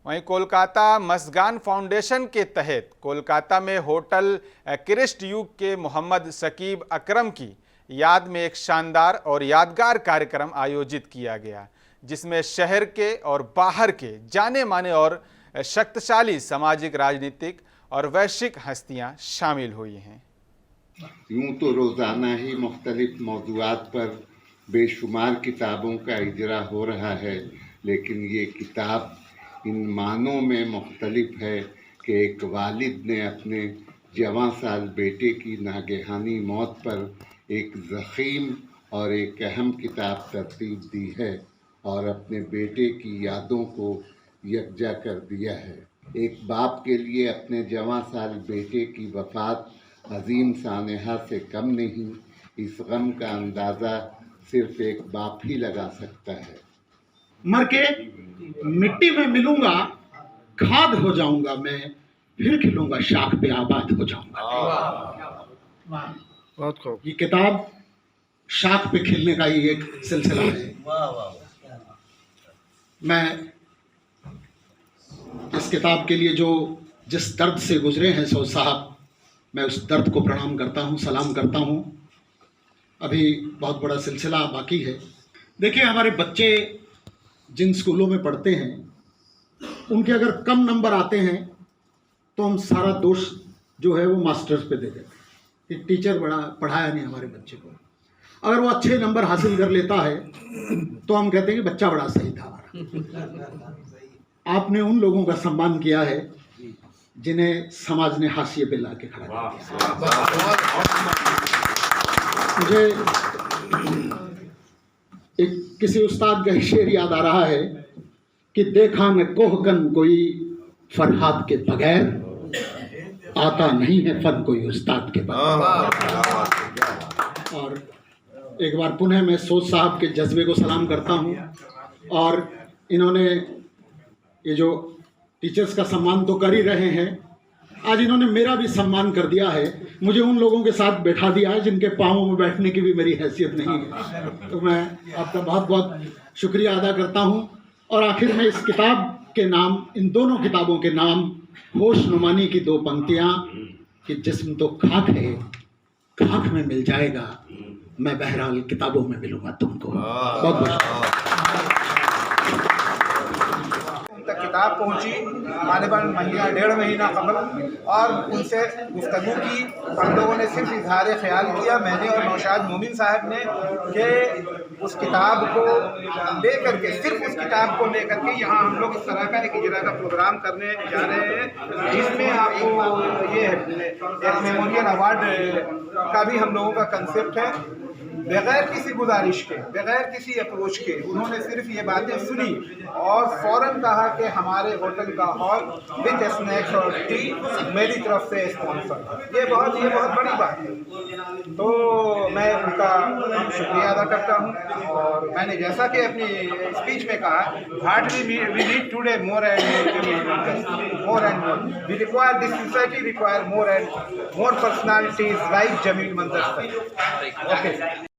वहीं कोलकाता मसगान फाउंडेशन के तहत कोलकाता में होटल क्रिस्ट युग के मोहम्मद शकीब अकरम की याद में एक शानदार और यादगार कार्यक्रम आयोजित किया गया, जिसमें शहर के और बाहर के जाने माने और शक्तिशाली सामाजिक, राजनीतिक और वैश्विक हस्तियां शामिल हुई हैं। यूँ तो रोज़ाना ही मुख्तलिफ मौज़ूआत पर बेशुमार किताबों का इजरा हो रहा है, लेकिन ये किताब इन मानों में मुख्तलिफ है कि एक वालिद ने अपने जवां साल बेटे की नागहानी मौत पर एक ज़ख़ीम और एक अहम किताब तरतीब दी है और अपने बेटे की यादों को यकजा कर दिया है। एक बाप के लिए अपने जवां साल बेटे की वफ़ात अजीम सानहा से कम नहीं। इस गम का अंदाज़ा सिर्फ एक बाप ही लगा सकता है। मर के मिट्टी में मिलूंगा, खाद हो जाऊंगा मैं, फिर खिलूंगा, शाख पे आबाद हो जाऊंगा। बहुत खूब। ये किताब शाख पे खिलने का ही एक सिलसिला है। मैं इस किताब के लिए जिस दर्द से गुजरे हैं सो साहब, मैं उस दर्द को प्रणाम करता हूँ, सलाम करता हूँ। अभी बहुत बड़ा सिलसिला बाकी है। देखिए, हमारे बच्चे जिन स्कूलों में पढ़ते हैं, उनके अगर कम नंबर आते हैं तो हम सारा दोष जो है वो मास्टर्स पे दे देते हैं कि टीचर बड़ा पढ़ाया नहीं हमारे बच्चे को। अगर वो अच्छे नंबर हासिल कर लेता है तो हम कहते हैं कि बच्चा बड़ा सही था हमारा। आपने उन लोगों का सम्मान किया है जिन्हें समाज ने हाशिए पे ला के खड़ा किया। मुझे एक किसी उस्ताद का शेर याद आ रहा है कि देखा मैं कोहकन कोई फरहाद के बगैर, आता नहीं है फन कोई उस्ताद के बगैर। और एक बार पुनः मैं सोच साहब के जज्बे को सलाम करता हूँ। और इन्होंने ये जो टीचर्स का सम्मान तो कर ही रहे हैं, आज इन्होंने मेरा भी सम्मान कर दिया है। मुझे उन लोगों के साथ बैठा दिया है जिनके पाँवों में बैठने की भी मेरी हैसियत नहीं है। तो मैं आपका बहुत बहुत शुक्रिया अदा करता हूँ। और आखिर में इस किताब के नाम, इन दोनों किताबों के नाम, होश नुमानी की दो पंक्तियाँ कि जिस्म तो खाक है, खाक में मिल जाएगा, मैं बहरहाल किताबों में मिलूंगा तुमको। बहुत बहुत किताब पहुंची गालिबन महीना 1.5 महीना कबल, और उनसे गुफ्तगू की। हम लोगों ने सिर्फ इजहार ख्याल किया, मैंने और नौशाद मोमिन साहब ने, कि उस किताब को लेकर के, सिर्फ उस किताब को लेकर के यहाँ हम लोग इस तरह का एक इजरा का प्रोग्राम करने जा रहे हैं, जिसमें आपको ये एक मेमोरियल अवार्ड का भी हम लोगों का कंसेप्ट है। बगैर किसी गुजारिश के, बगैर किसी अप्रोच के उन्होंने सिर्फ ये बातें सुनी और फ़ौरन कहा कि हमारे होटल का हॉल विद स्नैक्स और टी मेरी तरफ से स्पॉन्सर। ये बहुत बड़ी बात है। तो मैं उनका शुक्रिया अदा करता हूँ। और मैंने जैसा कि अपनी स्पीच में कहा, what we need today more and more, we require, this society require more and more personalities like Jameel Manzar sir. Okay.